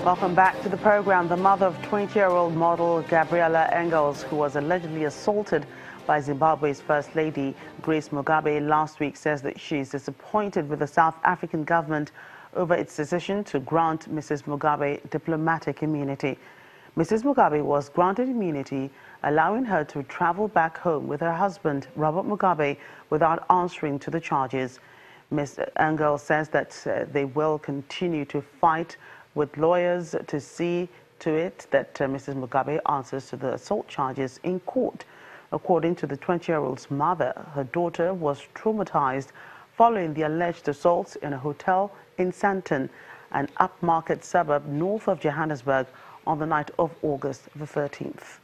Welcome back to the program. The mother of 20-year-old model Gabriela Engels, who was allegedly assaulted by Zimbabwe's First Lady Grace Mugabe last week, says that she is disappointed with the South African government over its decision to grant Mrs. Mugabe diplomatic immunity. Mrs. Mugabe was granted immunity, allowing her to travel back home with her husband, Robert Mugabe, without answering to the charges. Ms. Engels says that they will continue to fight with lawyers to see to it that Mrs. Mugabe answers to the assault charges in court. According to the 20-year-old's mother, her daughter was traumatized following the alleged assaults in a hotel in Sandton, an upmarket suburb north of Johannesburg, on the night of August the 13th.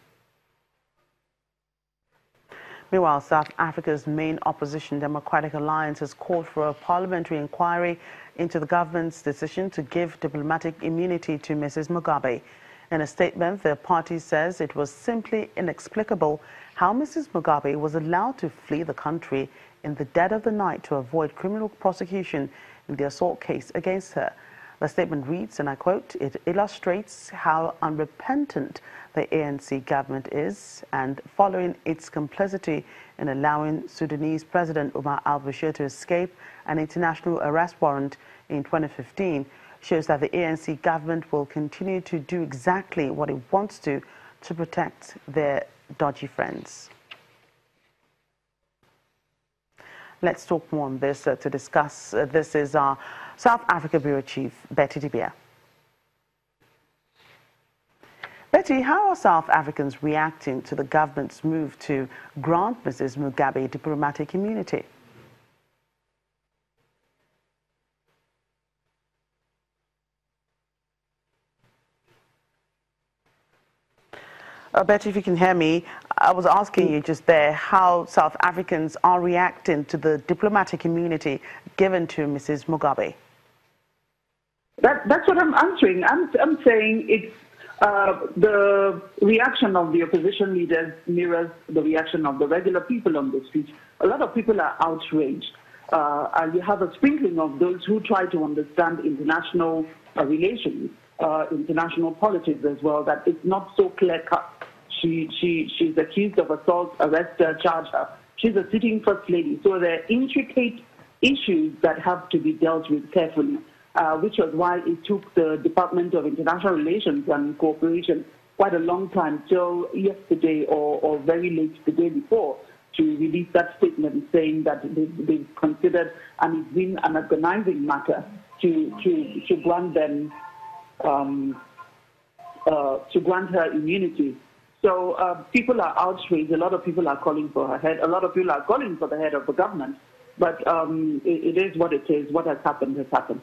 Meanwhile, South Africa's main opposition, Democratic Alliance, has called for a parliamentary inquiry into the government's decision to give diplomatic immunity to Mrs. Mugabe. In a statement, the party says it was simply inexplicable how Mrs. Mugabe was allowed to flee the country in the dead of the night to avoid criminal prosecution in the assault case against her. The statement reads, and I quote, "It illustrates how unrepentant the ANC government is, and following its complicity in allowing Sudanese President Omar al-Bashir to escape an international arrest warrant in 2015, shows that the ANC government will continue to do exactly what it wants to protect their dodgy friends." Let's talk more on this to discuss. This is our South Africa Bureau Chief, Betty de Beer. Betty, how are South Africans reacting to the government's move to grant Mrs. Mugabe diplomatic immunity? Betty, if you can hear me, I was asking you just there how South Africans are reacting to the diplomatic immunity given to Mrs. Mugabe. That's what I'm answering. I'm saying it's the reaction of the opposition leaders mirrors the reaction of the regular people on the street. A lot of people are outraged. And you have a sprinkling of those who try to understand international relations, international politics as well, that it's not so clear-cut. She's accused of assault, arrest her, charge her. She's a sitting first lady. So there are intricate issues that have to be dealt with carefully, which was why it took the Department of International Relations and Cooperation quite a long time, till yesterday or very late the day before, to release that statement saying that they've considered, and it's been an organizing matter to grant them to grant her immunity. So people are outraged. A lot of people are calling for her head. A lot of people are calling for the head of the government. But it is what it is. What has happened has happened.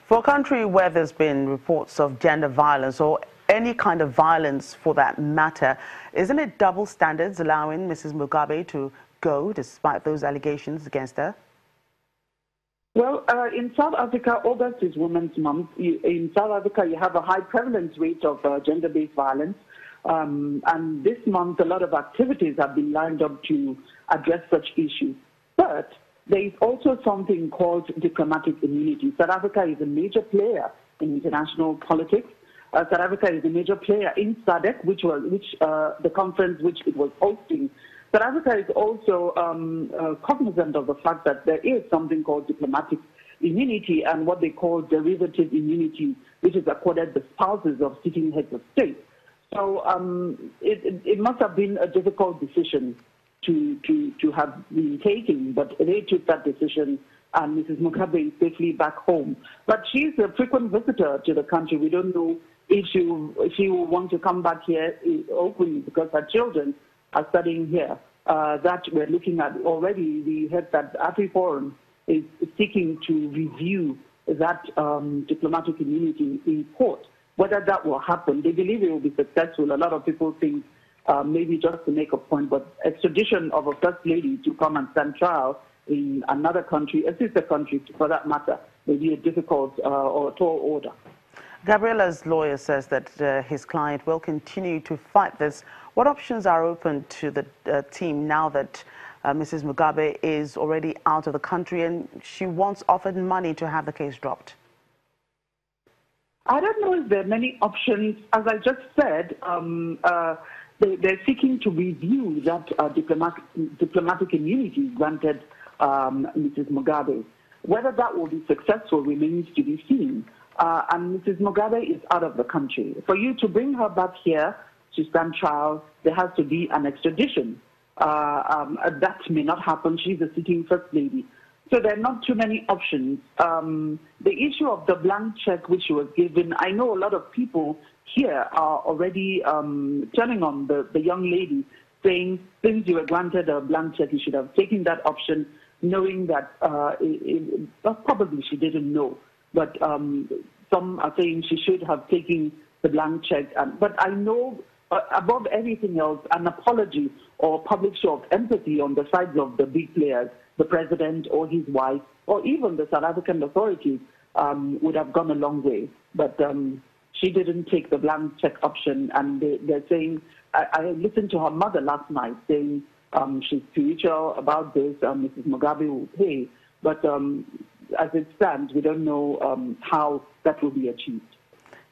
For a country where there's been reports of gender violence or any kind of violence for that matter, isn't it double standards allowing Mrs. Mugabe to go despite those allegations against her? Well, in South Africa, August is Women's Month. In South Africa, you have a high prevalence rate of gender-based violence. And this month, a lot of activities have been lined up to address such issues. But there is also something called diplomatic immunity. South Africa is a major player in international politics. South Africa is a major player in SADC, which the conference which it was hosting. South Africa is also cognizant of the fact that there is something called diplomatic immunity and what they call derivative immunity, which is accorded the spouses of sitting heads of state. So it must have been a difficult decision to have been taken, but they took that decision, and Mrs. Mugabe is safely back home. But she's a frequent visitor to the country. We don't know if she will want to come back here openly because her children are studying here. That we're looking at already. We heard that AfriForum is seeking to review that diplomatic immunity in court. Whether that will happen, they believe it will be successful. A lot of people think maybe just to make a point, but extradition of a first lady to come and stand trial in another country, a sister country for that matter, may be a difficult or tall order. Gabriela's lawyer says that his client will continue to fight this. What options are open to the team now that Mrs. Mugabe is already out of the country and she once offered money to have the case dropped? I don't know if there are many options. As I just said, they're seeking to review that diplomatic immunity granted Mrs. Mugabe. Whether that will be successful remains to be seen. And Mrs. Mugabe is out of the country. For you to bring her back here to stand trial, there has to be an extradition. That may not happen. She's a sitting first lady. So there are not too many options. The issue of the blank check which she was given, I know a lot of people here are already turning on the young lady, saying, since you were granted a blank check, you should have taken that option, knowing that probably she didn't know. But some are saying she should have taken the blank check. But I know, above everything else, an apology or public show of empathy on the sides of the big players, the president or his wife, or even the South African authorities, would have gone a long way. But she didn't take the blank check option, and they're saying, I listened to her mother last night saying she's spiritual about this, Mrs. Mugabe will pay, but as it stands, we don't know how that will be achieved.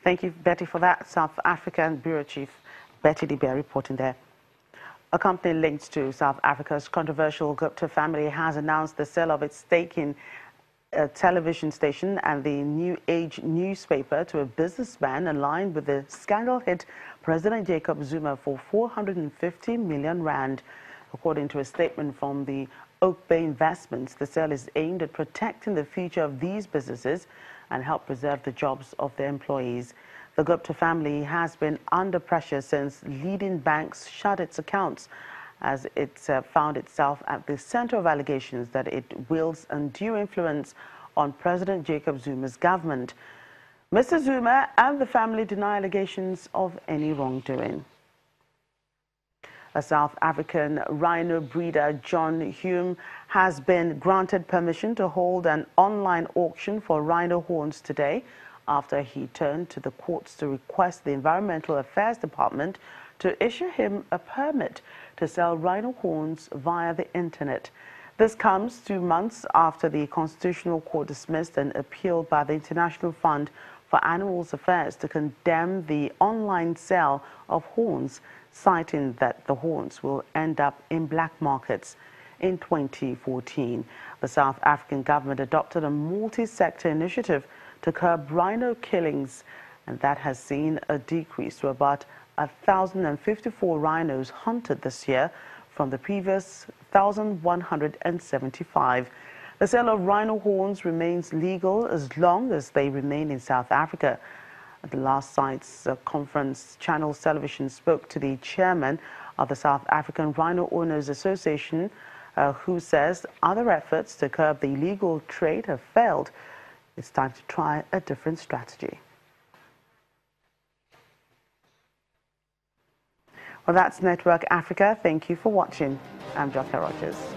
Thank you, Betty, for that. South African Bureau Chief Betty Dibia reporting there. A company linked to South Africa's controversial Gupta family has announced the sale of its stake in a television station and the New Age newspaper to a businessman aligned with the scandal hit President Jacob Zuma for 450 million rand. According to a statement from the Oak Bay Investments, the sale is aimed at protecting the future of these businesses and help preserve the jobs of their employees. The Gupta family has been under pressure since leading banks shut its accounts, as it found itself at the center of allegations that it wields undue influence on President Jacob Zuma's government. Mr. Zuma and the family deny allegations of any wrongdoing. A South African rhino breeder, John Hume, has been granted permission to hold an online auction for rhino horns today, after he turned to the courts to request the Environmental Affairs Department to issue him a permit to sell rhino horns via the internet. This comes 2 months after the Constitutional Court dismissed an appeal by the International Fund for Animals Affairs to condemn the online sale of horns, citing that the horns will end up in black markets. In 2014, the South African government adopted a multi-sector initiative to curb rhino killings, and that has seen a decrease to about 1,054 rhinos hunted this year from the previous 1,175. The sale of rhino horns remains legal as long as they remain in South Africa. At the last night's conference, Channels Television spoke to the chairman of the South African Rhino Owners Association, who says other efforts to curb the illegal trade have failed. It's time to try a different strategy. Well, that's Network Africa. Thank you for watching. I'm Jocka Rogers.